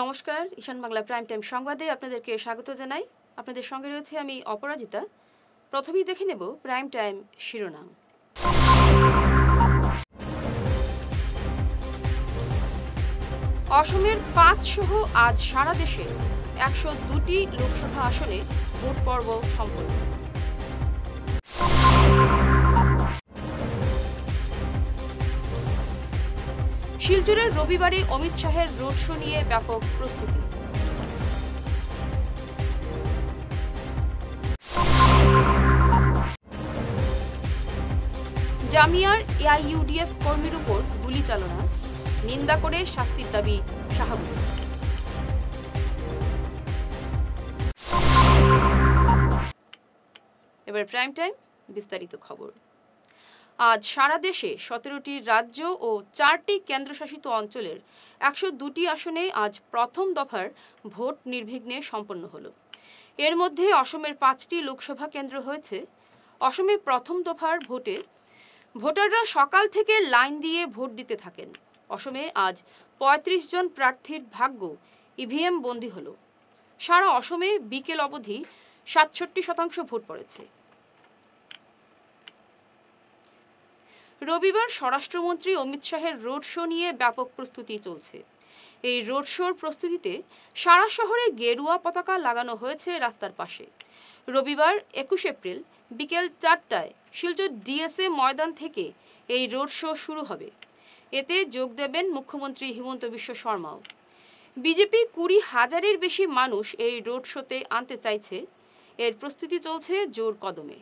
নমস্কার, ঈশান Bangla prime time সংবাদে আপনাদেরকে স্বাগত জানাই। আপনাদের সঙ্গে রয়েছে আমি অপরাজিতা। প্রথমেই দেখে নেব প্রাইম টাইম শিরোনাম। অসমের ৫ সহ আজ সারা দেশে ১০২টি লোকসভা আসনে ভোট পর্ব সম্পন্ন। শিলচরের রবিবারে অমিত শাহের রোড শো নিয়ে ব্যাপক প্রস্তুতি। জামিয়ার এআইইউডিএফ কর্মীর উপর গুলি চালনা, নিন্দা করে শাস্তির দাবি শাহাবুল। এবার প্রাইম টাইম বিস্তারিত খবর। আজ সারা দেশে ১৭টি রাজ্য ও ৪টি কেন্দ্রশাসিত অঞ্চলের ১০২টি আসনে আজ প্রথম দফার ভোট নির্বিঘ্নে সম্পন্ন হলো। এর মধ্যে অসমের ৫টি লোকসভা কেন্দ্র হয়েছে। অসমে প্রথম দফার ভোটে ভোটাররা সকাল থেকে লাইন দিয়ে ভোট দিতে থাকেন। অসমে আজ ৩৫ জন প্রার্থীর ভাগ্য ইভিএম বন্দী হলো। সারা অসমে বিকেল অবধি ৬৭% ভোট পড়েছে। রবিবার স্বরাষ্ট্রমন্ত্রী অমিত শাহের রোড শো নিয়ে ব্যাপক প্রস্তুতি চলছে। এই রোড শোর প্রস্তুতিতে সারা শহরে গেরুয়া পতাকা লাগানো হয়েছে রাস্তার পাশে। রবিবার ২১ এপ্রিল বিকেল ৪টায় শিলচর ডিএসএ ময়দান থেকে এই রোড শো শুরু হবে। এতে যোগ দেবেন মুখ্যমন্ত্রী হিমন্ত বিশ্ব শর্মাও। বিজেপি ২০,০০০-এর বেশি মানুষ এই রোড শোতে আনতে চাইছে। এর প্রস্তুতি চলছে জোর কদমে।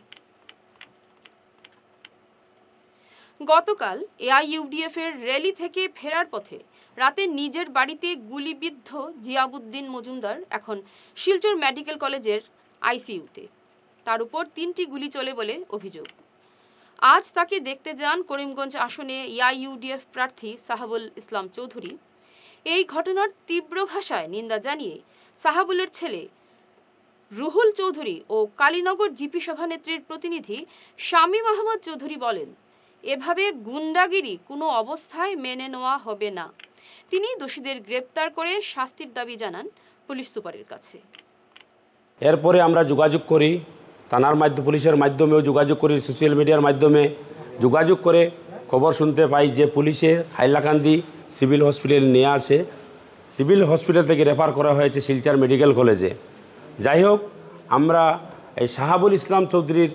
গতকাল এআইইউডিএফ এর র্যালি থেকে ফেরার পথে রাতে নিজের বাড়িতে গুলিবিদ্ধ জিয়াবুদ্দিন মজুমদার এখন শিলচর মেডিকেল কলেজের আইসিইউতে। তার উপর ৩টি গুলি চলে বলে অভিযোগ। আজ তাকে দেখতে যান করিমগঞ্জ আসনে এআইইউডিএফ প্রার্থী সাহাবুল ইসলাম চৌধুরী। এই ঘটনার তীব্র ভাষায় নিন্দা জানিয়ে সাহাবুলের ছেলে রুহুল চৌধুরী ও কালীনগর জিপি সভানেত্রীর প্রতিনিধি শামীম আহমদ চৌধুরী বলেন, এভাবে গুন্ডাগিরি কোনো অবস্থায় মেনে নেওয়া হবে না। তিনি দোষীদের গ্রেপ্তার করে শাস্তির দাবি জানান পুলিশ সুপারের কাছে। এরপরে আমরা যোগাযোগ করি, থানার মাধ্যমে পুলিশের মাধ্যমেও যোগাযোগ করি, সোশ্যাল মিডিয়ার মাধ্যমে যোগাযোগ করে খবর শুনতে পাই যে পুলিশে হাইলাকান্দি সিভিল হসপিটালে নিয়ে আসে। সিভিল হসপিটাল থেকে রেফার করা হয়েছে শিলচর মেডিকেল কলেজে। যাই হোক, আমরা এই সাহাবুল ইসলাম চৌধুরীর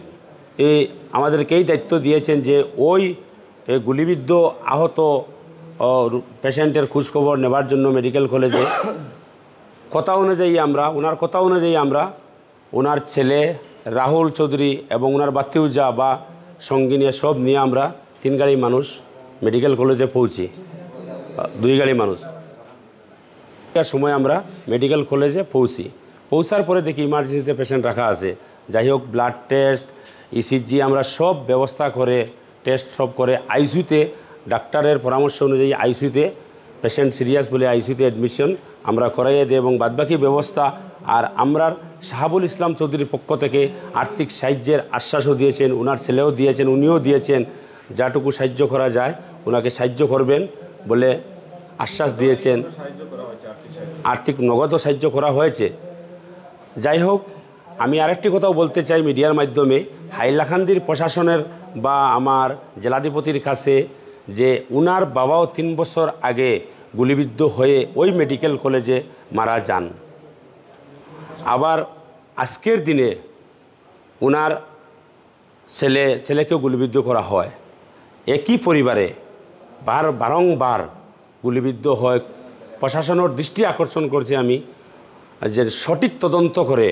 আমাদেরকেই দায়িত্ব দিয়েছেন যে ওই গুলিবিদ্ধ আহত পেশেন্টের খোঁজখবর নেবার জন্য মেডিকেল কলেজে ওনার কথা অনুযায়ী আমরা ওনার ছেলে রাহুল চৌধুরী এবং ওনার বাতিউজা বা সঙ্গিনী সব নিয়ে আমরা 3 গাড়ি মানুষ মেডিকেল কলেজে পৌঁছি, 2 গাড়ি মানুষ সময় আমরা মেডিকেল কলেজে পৌঁছার পরে দেখি ইমার্জেন্সিতে পেশেন্ট রাখা আছে। যাই হোক, ব্লাড টেস্ট, ইসিজি আমরা সব ব্যবস্থা করে টেস্ট সব করে আইসিইউতে ডাক্তারের পরামর্শ অনুযায়ী আইসিইউতে পেশেন্ট সিরিয়াস বলে আইসিইউতে অ্যাডমিশন আমরা করাইয়ে দিই এবং বাদবাকি ব্যবস্থা। আর আমরা সাহাবুল ইসলাম চৌধুরীর পক্ষ থেকে আর্থিক সাহায্যের আশ্বাসও দিয়েছেন, ওনার ছেলেও দিয়েছেন, উনিও দিয়েছেন যাটুকু সাহায্য করা যায় ওনাকে সাহায্য করবেন বলে আশ্বাস দিয়েছেন। আর্থিক নগদও সাহায্য করা হয়েছে। যাই হোক, আমি আরেকটি কথাও বলতে চাই মিডিয়ার মাধ্যমে, হাইলাকান্দির প্রশাসনের বা আমার জেলাধিপতির কাছে যে উনার বাবাও 3 বছর আগে গুলিবিদ্ধ হয়ে ওই মেডিকেল কলেজে মারা যান। আবার আজকের দিনে উনার ছেলেকেও গুলিবিদ্ধ করা হয়। একই পরিবারে বারংবার গুলিবিদ্ধ হয়। প্রশাসনের দৃষ্টি আকর্ষণ করছি আমি যে সঠিক তদন্ত করে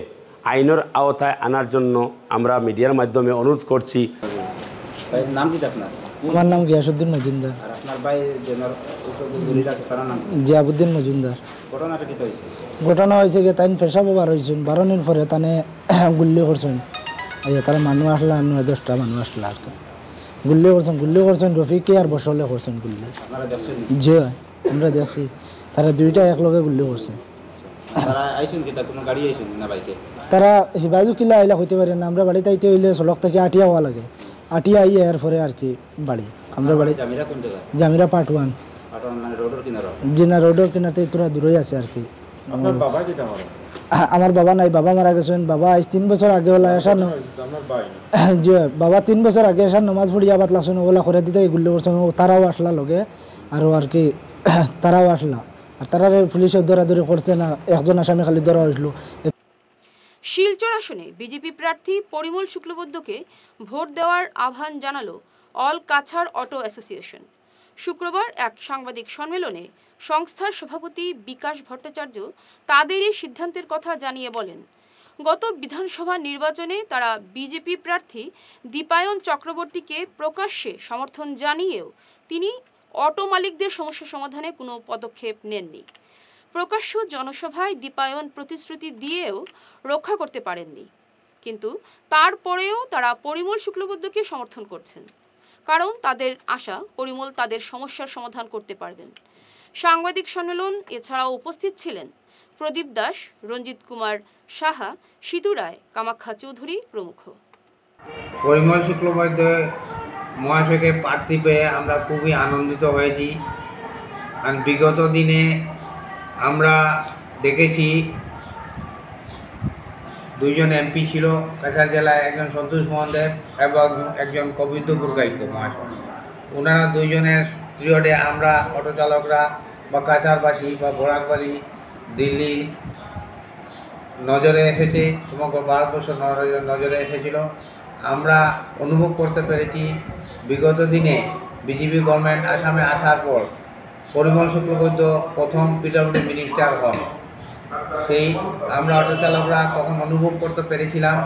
আইনের আওতায় আনার জন্য আমরা মিডিয়ার মাধ্যমে অনুরোধ করছি। নাম কি আপনার? আমার নাম গিয়াসউদ্দিন মজুমদার। আর আপনার ভাই জেনার গুলিটা তার নাম জিয়াবুদ্দিন মজুমদার। ঘটনাটা কি হইছে? ঘটনা হয়েছে যে তাই পেশাব বার হয়েছেন, 12 দিন পরে তানে গুল্লি করছেন। তারা মানুষ আসলা 9-10টা মানুষ আসলা আর কি গুল্লি করছেন রফিকে আর বসলে করছেন গুল্লি। আপনারা দেখছেন? জি আমরা দেখছি, তারা 2টা একলগে গুল্লি করছে। তারা আইছেন কি? কোনো গাড়ি আইছেন না বাইকে? তারা হিবাজু কিলা আইলা হইতে পারে না। আমরা বাড়িতে আইতে হইলে সড়ক থেকে আটিয়া হওয়া লাগে, আটিয়া আইয়া এর পরে আর কি বাড়ি। আমরা বাড়ি জামিরা কোন জায়গা? জামিরা পার্ট 1 মানে রোডের কিনারে? জি না, রোডের কিনারে তোরা দূরেই আছে আর কি। আপনার বাবা যেটা হয় আমার বাবা নাই, বাবা মারা গেছেন। বাবা আজ 3 বছর আগে হলা এসা আপনার ভাই যে বাবা 3 বছর আগে এসা নমাজ পড়িয়া বাত লাগছেন, ওগুলা করে দিতে এগুলো করছেন। তারাও আসলা লগে আর কি তারাও আসলা, আর তারা পুলিশের দৌড়াদৌড়ি করছে না, একজন আসামি খালি ধরা হয়েছিল। শিলচর আসনে বিজেপি প্রার্থী পরিমল শুক্লবৈদ্যকে ভোট দেওয়ার আহ্বান জানালো অল কাছাড় অটো অ্যাসোসিয়েশন। শুক্রবার এক সাংবাদিক সম্মেলনে সংস্থার সভাপতি বিকাশ ভট্টাচার্য তাদের এই সিদ্ধান্তের কথা জানিয়ে বলেন, গত বিধানসভা নির্বাচনে তারা বিজেপি প্রার্থী দীপায়ন চক্রবর্তীকে প্রকাশ্যে সমর্থন জানিয়েও তিনি অটো মালিকদের সমস্যা সমাধানে কোনো পদক্ষেপ নেননি। প্রকাশ্য জনসভায় দীপায়ন প্রতিশ্রুতি দিয়েও রক্ষা করতে পারেননি, কিন্তু তারপরেও তারা পরিমল শুক্লবৈদ্যকে সমর্থন করছেন, কারণ তাদের আশা পরিমল তাদের সমস্যার সমাধান করতে পারবেন। সাংবাদিক সম্মেলন এছাড়াও উপস্থিত ছিলেন প্রদীপ দাস, রঞ্জিত কুমার সাহা, সিধু রায়, কামাখ্যা চৌধুরী প্রমুখ। পরিমল শুক্লবৈদ্য মহাশয়কে প্রার্থী পেয়ে আমরা খুবই আনন্দিত হয়েছি। আর বিগত দিনে আমরা দেখেছি দুইজন এমপি ছিল কাছাড় জেলায়, একজন সন্তোষ মোহন দেব এবং একজন কবিন্দ পুরকাইত মহাশয়। ওনারা দুইজনের পিরিয়ডে আমরা অটো চালকরা বা কাছাড়বাসী বা বোরাকবাড়ি দিল্লি নজরে এসেছে, সমগ্র ভারতবর্ষ নজরে এসেছিল। আমরা অনুভব করতে পেরেছি বিগত দিনে বিজেপি গভর্নমেন্ট আসামে আসার পর পরিমল শুক্লবৈদ্য প্রথম পিডব্লিউডি মিনিস্টার হন। সেই আমরা অটো চালকরা তখন অনুভব করতে পেরেছিলাম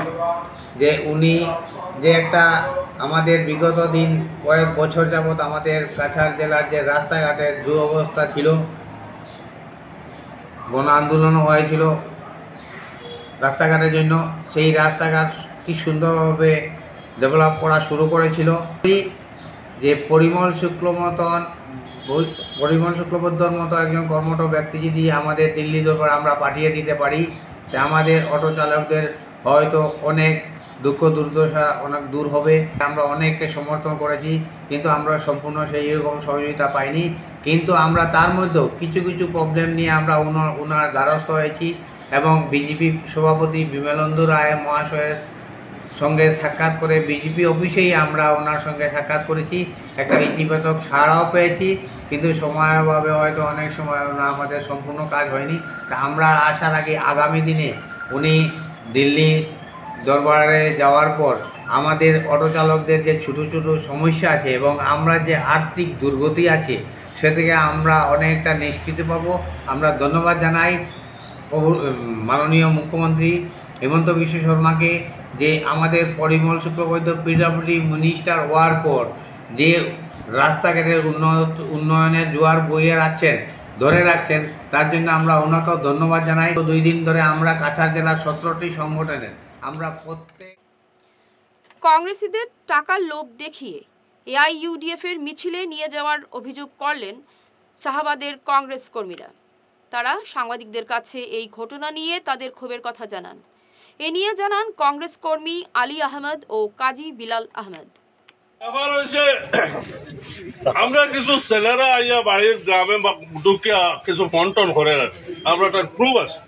যে উনি যে একটা আমাদের বিগত দিন কয়েক বছর যাবৎ আমাদের কাছাড় জেলার যে রাস্তাঘাটের দুরবস্থা ছিল, গণ আন্দোলনও হয়েছিল রাস্তাঘাটের জন্য, সেই রাস্তাঘাট কি সুন্দরভাবে ডেভেলপ করা শুরু করেছিল। যে পরিমল শুক্লবৈদ্যর মতো একজন কর্মঠ ব্যক্তি যদি আমাদের দিল্লি দরবার আমরা পাঠিয়ে দিতে পারি, তা আমাদের অটো চালকদের হয়তো অনেক দুঃখ দুর্দশা অনেক দূর হবে। আমরা অনেককে সমর্থন করেছি, কিন্তু আমরা সম্পূর্ণ সেই রকম সহযোগিতা পাইনি। কিন্তু আমরা তার মধ্যেও কিছু কিছু প্রবলেম নিয়ে আমরা ওনার দ্বারস্থ হয়েছি এবং বিজেপি সভাপতি বিমলেন্দু রায় মহাশয়ের সঙ্গে সাক্ষাৎ করে বিজেপি অফিসেই আমরা ওনার সঙ্গে সাক্ষাৎ করেছি, একটা ইতিবাচক ছাড়াও পেয়েছি। কিন্তু সময়ের অভাবে হয়তো অনেক সময় আমাদের সম্পূর্ণ কাজ হয়নি। তা আমরা আসার আগে আগামী দিনে উনি দিল্লি দরবারে যাওয়ার পর আমাদের অটো চালকদের যে ছোটো ছোটো সমস্যা আছে এবং আমরা যে আর্থিক দুর্গতি আছে সে থেকে আমরা অনেকটা নিষ্কৃতি পাবো। আমরা ধন্যবাদ জানাই মাননীয় মুখ্যমন্ত্রী হেমন্ত বিশ্ব শর্মাকে, যে আমাদের পরিমল শুক্লবৈদ্য পিডব্লিউডি মিনিস্টার হওয়ার পর যে রাস্তাঘাটের উন্নয়নের জোয়ার বইয়ে ধরে রাখছেন, তার জন্য আমরা ওনাকেও ধন্যবাদ জানাই। 2 দিন ধরে আমরা কাছাড় জেলার 17টি সংগঠনের আমরা প্রত্যেক কংগ্রেসীদের টাকার লোভ দেখিয়ে এআইইউডিএফ এর মিছিলে নিয়ে যাওয়ার অভিযোগ করলেন শাহাবাদের কংগ্রেস কর্মীরা। তারা সাংবাদিকদের কাছে এই ঘটনা নিয়ে তাদের ক্ষোভের কথা জানান। এ নিয়ে জানান কংগ্রেস কর্মী আলী আহমেদ ও কাজী বিলাল আহমেদ। ব্যাপার হয়েছে, আমরা কিছু ছেলেরা আইয়া বাড়ির গ্রামে ঢুকিয়া কিছু ফন্টন করে রাখে। আমরা তার প্রুফ আছে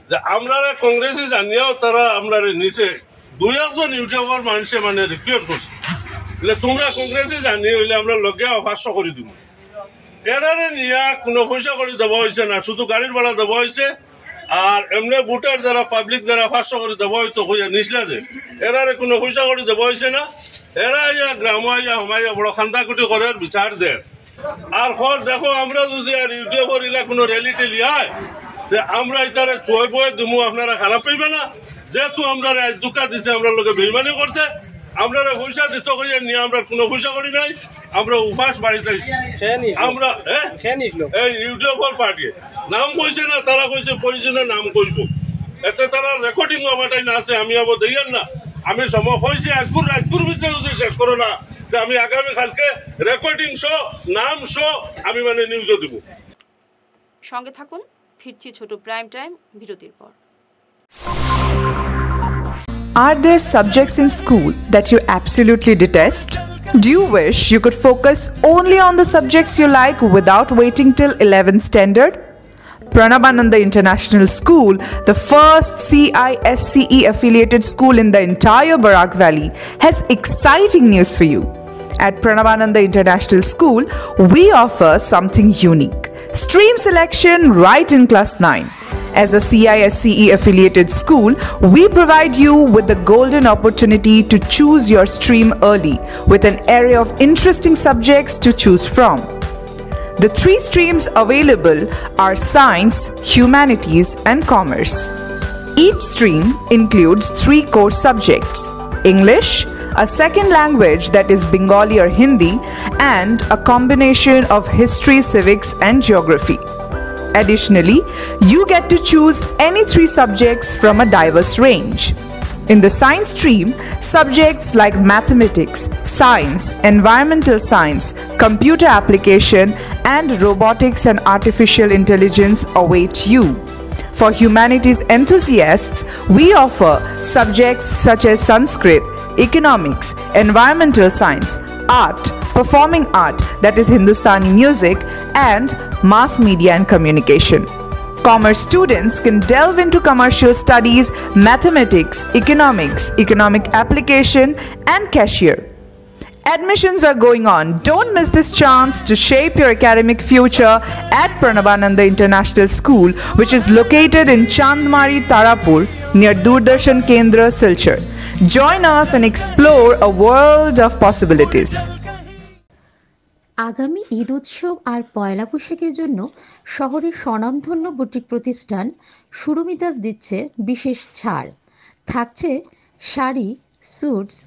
যে আমরা কংগ্রেসে জানিয়েও তারা আমরা নিচে 2-1জন ইউটিউবার মানুষে মানে রিকোয়েস্ট করছে, তোমরা কংগ্রেসে জানিয়ে হইলে আমরা লগে 500 করে দিব। এরারে নিয়ে কোনো পয়সা করে দেওয়া হয়েছে না, শুধু গাড়ির ভাড়া দেওয়া হয়েছে। আর এমনি বুটার যারা পাবলিক যারা 500 করে দেওয়া হয়তো নিচলা যে এরারে কোনো পয়সা করে দেওয়া হয়েছে না। এরা ইয়া গ্রাম হমাইয়া বড় খান্দাকুটি করে বিচার দেয়। আর দেখো আমরা যদি আর ইউটিউবের ইলা কোনো র্যালি টেলি হয়, আমরা এটারে চয় বয়ে দিমু, আপনারা খারাপ পাইবে না। যেহেতু আমরা দুকা দিছে, আমরা লোকে বেইমানি করছে, আমরা পয়সা দিত নিয়ে আমরা কোনো পয়সা করি নাই। আমরা উপাস বাড়িতে আমরা এই ইউটিউবের পার্টি নাম কইছে না, তারা কইছে প্রয়োজনে নাম কইব, এতে তারা রেকর্ডিং আমাটাই না আছে। আমি আবার দেখেন না, আমি সময় হয়েছে রাজপুর ভিতরে যদি শেষ করো না, যে আমি আগামী কালকে রেকর্ডিং শো নাম শো আমি মানে নিউজও দিব। সঙ্গে থাকুন, ফিরছি ছোট প্রাইম টাইম বিরতির পর। Are there subjects in school that you absolutely detest? Do you wish you could focus only on the subjects you like without waiting till 11th standard? Pranabananda International School, the first CISCE affiliated school in the entire Barak Valley, has exciting news for you. At Pranabananda International School, we offer something unique. Stream selection right in class 9. As a CISCE affiliated school, we provide you with the golden opportunity to choose your stream early with an array of interesting subjects to choose from. The 3 streams available are Science, Humanities, and Commerce. Each stream includes 3 core subjects: English, a second language that is Bengali or Hindi, and a combination of history, civics, and geography. Additionally, you get to choose any 3 subjects from a diverse range. In the science stream, subjects like mathematics, science, environmental science, computer application, and robotics and artificial intelligence await you. For humanities enthusiasts, we offer subjects such as Sanskrit, economics, environmental science, art, performing art, that is Hindustani music, and mass media and communication. Commerce students can delve into commercial studies, mathematics, economics, economic application, and cashier. Admissions are going on. Don't miss this chance to shape your academic future at Pranabananda International School, which is located in Chandmari, Tarapur, near Doordarshan Kendra, Silchar. Join us and explore a world of possibilities. আগামী ঈদ উৎসব আর পয়লা বৈশাখের জন্য শহরের স্বনামধন্য boutique প্রতিষ্ঠান সুরমিতাস দিচ্ছে বিশেষ ছাড়। থাকছে শাড়ি, স্যুটস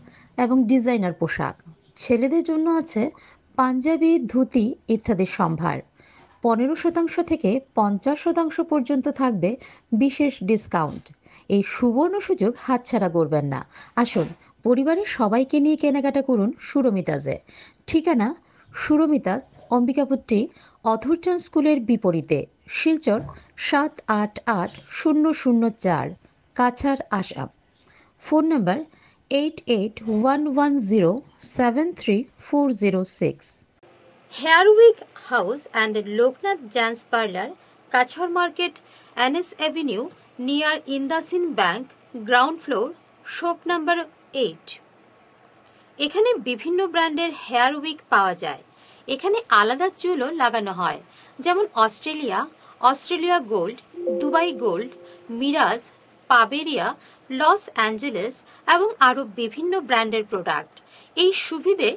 এবং ডিজাইনার পোশাক। ছেলেদের জন্য আছে পাঞ্জাবি, ধুতি ইত্যাদি সম্ভার। 15% থেকে 50% পর্যন্ত থাকবে বিশেষ ডিসকাউন্ট। এই সুবর্ণ সুযোগ হাতছাড়া করবেন না। আসুন পরিবারের সবাইকে নিয়ে কেনাকাটা করুন সুরমিতাসে। ঠিকানা সুরমিতাস, অম্বিকাপট্টি, অথরচাঁদ স্কুলের বিপরীতে, Silchar 788004, Cachar, Assam. Phone number 8811073406। Hair week house and Loknath gents parlour, Cachar market, NS avenue, near IndusInd bank, ground floor, shop number 8। এখানে বিভিন্ন ব্র্যান্ডের হেয়ার উইক পাওয়া যায়। এখানে আলাদা চুলও লাগানো হয়, যেমন Australia gold, Dubai gold, Mirage, পাবেরিয়া, লস অ্যাঞ্জেলেস এবং আরও বিভিন্ন ব্র্যান্ডের প্রোডাক্ট। এই সুবিধে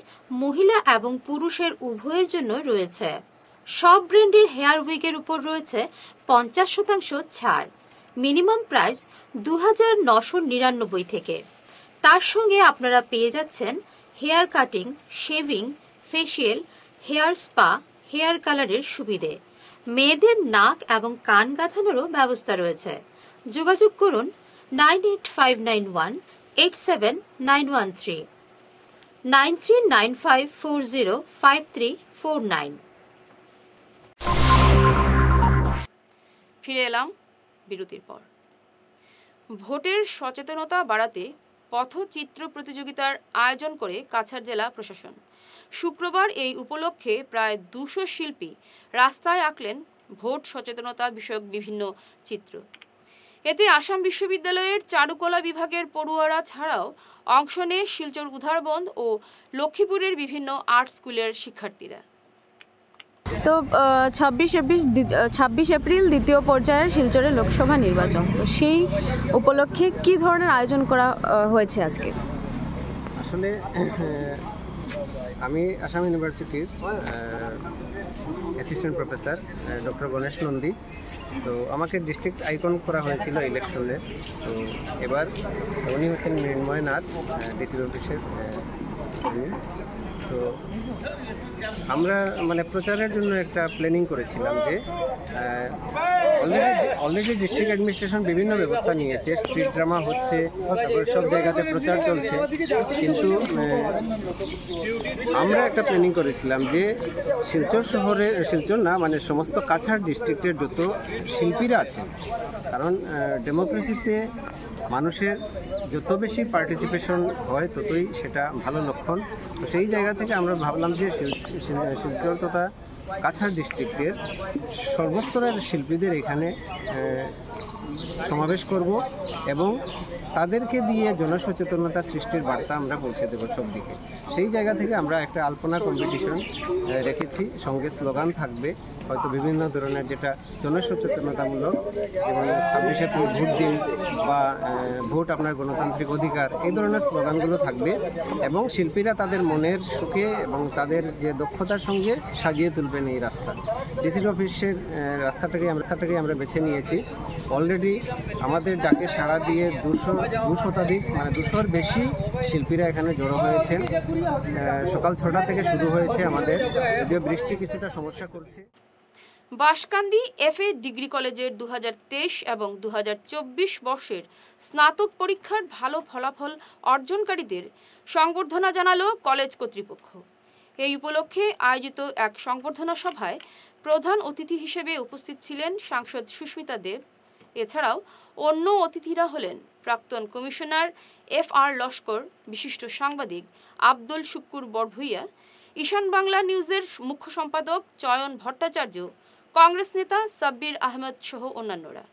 মহিলা এবং পুরুষের উভয়ের জন্য রয়েছে। সব ব্র্যান্ডের হেয়ার উইকের উপর রয়েছে 50% ছাড়। মিনিমাম প্রাইস 2999 থেকে। তার সঙ্গে আপনারা পেয়ে যাচ্ছেন hair cutting, shaving, facial, hair spa, hair কালারের সুবিধে। মেয়েদের নাক এবং কান গাঁথানোরও ব্যবস্থা রয়েছে। যোগাযোগ করুন 98591879113, 9395405349। ফিরে এলাম বিরতির পর। ভোটের সচেতনতা বাড়াতে পথচিত্র প্রতিযোগিতার আয়োজন করে কাছাড় জেলা প্রশাসন। শুক্রবার এই উপলক্ষে প্রায় 200 শিল্পী রাস্তায় আঁকলেন ভোট সচেতনতা বিষয়ক বিভিন্ন চিত্র। এতে আসাম বিশ্ববিদ্যালয়ের চারুকলা বিভাগের পড়ুয়ারা ছাড়াও অংশ নেয় শিলচর উধারবন্দ ও লক্ষ্মীপুরের বিভিন্ন আর্ট স্কুলের শিক্ষার্থীরা। তো 26 এপ্রিল দ্বিতীয় পর্যায়ের শিলচরের লোকসভা নির্বাচন, তো সেই উপলক্ষে কি ধরনের আয়োজন করা হয়েছে আজকে? আসলে আমি আসাম ইউনিভার্সিটির assistant professor doctor Ganesh Nandi. তো আমাকে ডিস্ট্রিক্ট আইকন করা হয়েছিল ইলেকশনে। তো এবার উনি হচ্ছেন মৃন্ময় নাথ, ডিসি অফিসের। তো আমরা মানে প্রচারের জন্য একটা প্ল্যানিং করেছিলাম যে অলরেডি ডিস্ট্রিক্ট অ্যাডমিনিস্ট্রেশন বিভিন্ন ব্যবস্থা নিয়েছে, স্ট্রিট ড্রামা হচ্ছে, তারপর সব জায়গাতে প্রচার চলছে, কিন্তু আমরা একটা প্ল্যানিং করেছিলাম যে শিলচর না মানে সমস্ত কাছাড় ডিস্ট্রিক্টের যত শিল্পীরা আছেন, কারণ ডেমোক্রেসিতে মানুষের যত বেশি পার্টিসিপেশন হয় ততই সেটা ভালো লক্ষণ। তো সেই জায়গা থেকে আমরা ভাবলাম যে শিলচর তথা কাছাড় ডিস্ট্রিক্টের সর্বস্তরের শিল্পীদের এখানে সমাবেশ করব এবং তাদেরকে দিয়ে জনসচেতনতা সৃষ্টির বার্তা আমরা পৌঁছে দেবো সব দিকে। সেই জায়গা থেকে আমরা একটা আলপনা কম্পিটিশন রেখেছি, সঙ্গে স্লোগান থাকবে, হয়তো বিভিন্ন ধরনের যেটা জনসচেতনতামূলক, এবং 26শে ভোট দিন বা ভোট আপনার গণতান্ত্রিক অধিকার, এই ধরনের স্লোগানগুলো থাকবে এবং শিল্পীরা তাদের মনের সুখে এবং তাদের যে দক্ষতার সঙ্গে সাজিয়ে তুলবেন এই রাস্তা। ডিসি অফিসের রাস্তাটাকে আমরা বেছে নিয়েছি। অলরেডি আমাদের ডাকে সাড়া দিয়ে 200 শতাধিক মানে 200-র বেশি শিল্পীরা এখানে জড়ো হয়েছেন। সকাল 6টা থেকে শুরু হয়েছে আমাদের, যদিও বৃষ্টি কিছুটা সমস্যা করছে। বাঁশকান্দি এফএ ডিগ্রি কলেজের 2023 এবং 2024 বর্ষের স্নাতক পরীক্ষার ভালো ফলাফল অর্জনকারীদের সংবর্ধনা জানালো কলেজ কর্তৃপক্ষ। এই উপলক্ষে আয়োজিত এক সংবর্ধনা সভায় প্রধান অতিথি হিসেবে উপস্থিত ছিলেন সাংসদ সুস্মিতা দেব। এছাড়াও অন্য অতিথিরা হলেন প্রাক্তন কমিশনার FR লস্কর, বিশিষ্ট সাংবাদিক আব্দুল শুক্কুর বড়ভূইয়া, ঈশান বাংলা নিউজের মুখ্য সম্পাদক চয়ন ভট্টাচার্য, কংগ্রেস নেতা সাব্বির আহমেদ সহ অন্যান্যরা।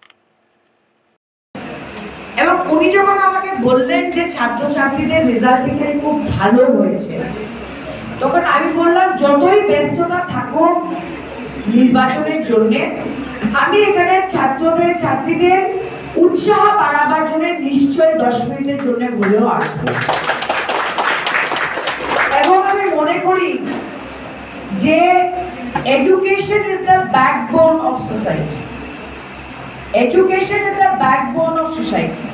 এবং উনি যখন আমাকে বললেন যে ছাত্রছাত্রীদের রেজাল্ট এখানে খুব ভালো হয়েছে, তখন আমি বললাম যতই ব্যস্ততা থাকুক নির্বাচনের জন্য, আমি এখানে ছাত্রীদের উৎসাহ বাড়াবার জন্য নিশ্চয় 10 মিনিটের জন্য হলেও আসবো। এবং আমি মনে করি যে education is the backbone of society. Education is the backbone of society.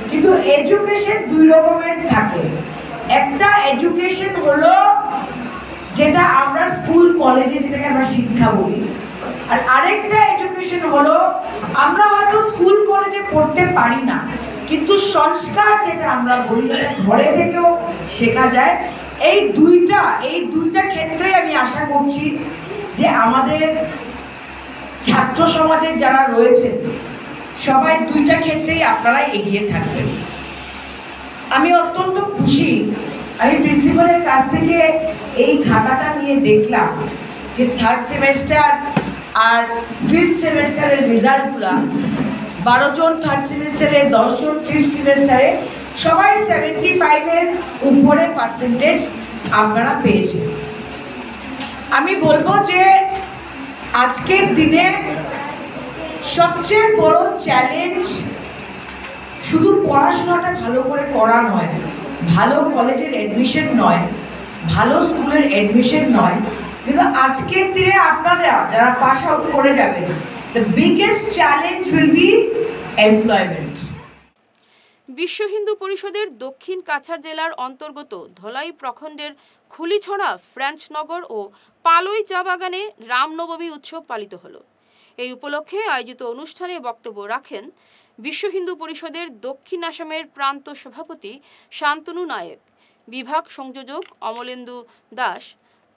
কিন্তু এডুকেশন দুই রকমের থাকে। একটা এডুকেশন হলো যেটা আমরা স্কুল কলেজে যেটাকে আমরা শিক্ষা বলি, আর আরেকটা এডুকেশন হলো আমরা হয়তো স্কুল কলেজে পড়তে পারি না, কিন্তু সংস্কার যেটা আমরা বলি ঘরে থেকেও শেখা যায়। এই দুইটা ক্ষেত্রে আমি আশা করছি যে আমাদের ছাত্র সমাজে যারা রয়েছে সবাই দুইটা ক্ষেত্রেই আপনারা এগিয়ে থাকবেন। আমি অত্যন্ত খুশি, আমি প্রিন্সিপালের কাছ থেকে এই খাতাটা নিয়ে দেখলাম যে 3rd সেমেস্টার আর 5th সেমেস্টারের রেজাল্টগুলো 12 জন 3rd সেমেস্টারে, 10 জন 5th সেমেস্টারে, সবাই 75-এর উপরে পার্সেন্টেজ আপনারা পেয়েছেন। আমি বলবো যে আজকের দিনে সবচেয়ে বড় চ্যালেঞ্জ শুধু পড়াশোনাটা ভালো করে করা নয়, ভালো কলেজের অ্যাডমিশন নয়, ভালো স্কুলের অ্যাডমিশন নয়, কিন্তু আজকের দিনে আপনারা যারা পাস আউট করে যাবেন, the biggest challenge will be employment. বিশ্ব হিন্দু পরিষদের দক্ষিণ কাছাড় জেলার অন্তর্গত ধলাই প্রখণ্ডের খুলিছড়া ফ্রেঞ্চনগর ও পালই চা বাগানে রামনবমী উৎসব পালিত হলো। এই উপলক্ষে আয়োজিত অনুষ্ঠানে বক্তব্য রাখেন বিশ্ব হিন্দু পরিষদের দক্ষিণ আসামের প্রান্ত সভাপতি শান্তনু নায়ক, বিভাগ সংযোজক অমলেন্দু দাস,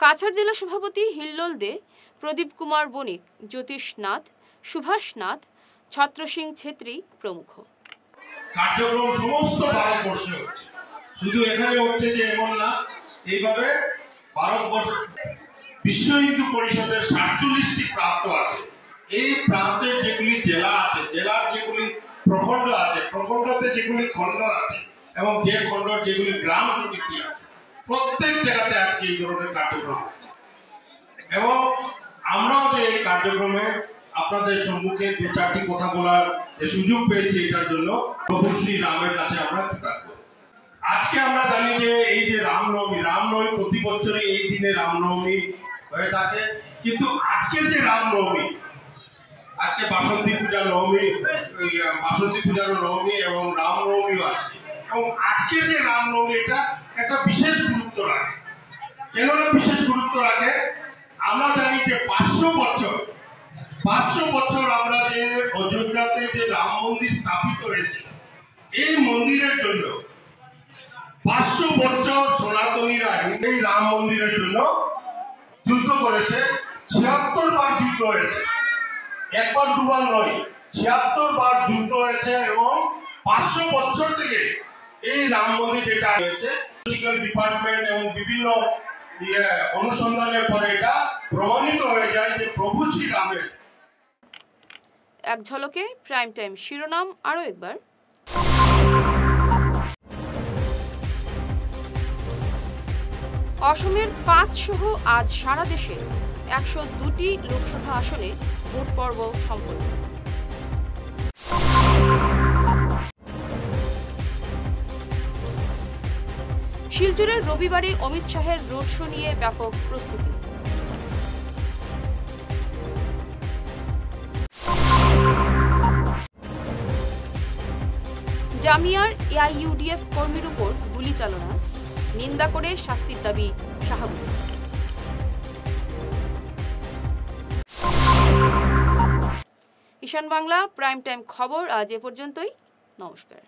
কাছাড় জেলা সভাপতি হিল্লোল দে, প্রদীপ কুমার বণিক, জ্যোতিষ নাথ, সুভাষ নাথ, ছত্র সিং ছেত্রী প্রমুখ। কার্যক্রম সমস্ত ভারতবর্ষে হচ্ছে, শুধু এখানে হচ্ছে যে এমন না, এইভাবে ভারতবর্ষ বিশ্ব হিন্দু পরিষদের 47টি প্রান্ত আছে। এই প্রান্তের যেগুলি জেলা আছে, জেলার যেগুলি প্রখণ্ড আছে, প্রখণ্ডতে যেগুলি খণ্ড আছে এবং যে খণ্ডর যেগুলি গ্রাম সমিতি আছে, প্রত্যেক জায়গাতে আজকে এই ধরনের কার্যক্রম হচ্ছে। এবং আমরাও যে এই কার্যক্রমে আপনাদের সম্মুখে 2-4টি কথা বলার যে সুযোগ পেয়েছি, এটার জন্য প্রভু শ্রী রামের কাছে আমরা কৃতজ্ঞ। আজকে আমরা জানি যে এই যে রামনবমী প্রতি বছরই এই দিনে রামনবমী হয়ে থাকে, কিন্তু আজকের যে রামনবমী, আজকে বাসন্তী পূজার নবমী এবং রামনবমীও আছে, এবং আজকের যে রামনবমী এটা একটা বিশেষ গুরুত্ব রাখে। কেন বিশেষ গুরুত্ব রাখে? আমরা জানি যে 500 বছর আমরা যে অযোধ্যাতে যে রাম মন্দির স্থাপিত হয়েছে, এই মন্দিরের জন্য 500 বছর সনাতনীরা এই রাম মন্দিরের জন্য যুদ্ধ করেছে। 76 বার যুদ্ধ হয়েছে, একবার দুবার নয়, 76 বার যুদ্ধ হয়েছে। এবং 500 বছর থেকে এই রাম মন্দির যেটা হয়েছে, ডিপার্টমেন্ট এবং বিভিন্ন অনুসন্ধানের পরে এটা প্রমাণিত হয়ে যায় যে প্রভু শ্রীরামের। এক ঝলকে প্রাইম টাইম শিরোনাম আরও একবার। অসমের 5 সহ আজ সারা দেশে 102টি লোকসভা আসনে ভোট পর্ব সম্পন্ন। শিলচরের রবিবারে অমিত শাহের রোড শো নিয়ে ব্যাপক প্রস্তুতি। জামিয়ার এআইইউডিএফ কর্মীর উপর গুলি চালনা, নিন্দা করে শাস্তির দাবি শাহাবুদ্দিন। ঈশান বাংলা প্রাইম টাইম খবর আজ এ পর্যন্তই। নমস্কার।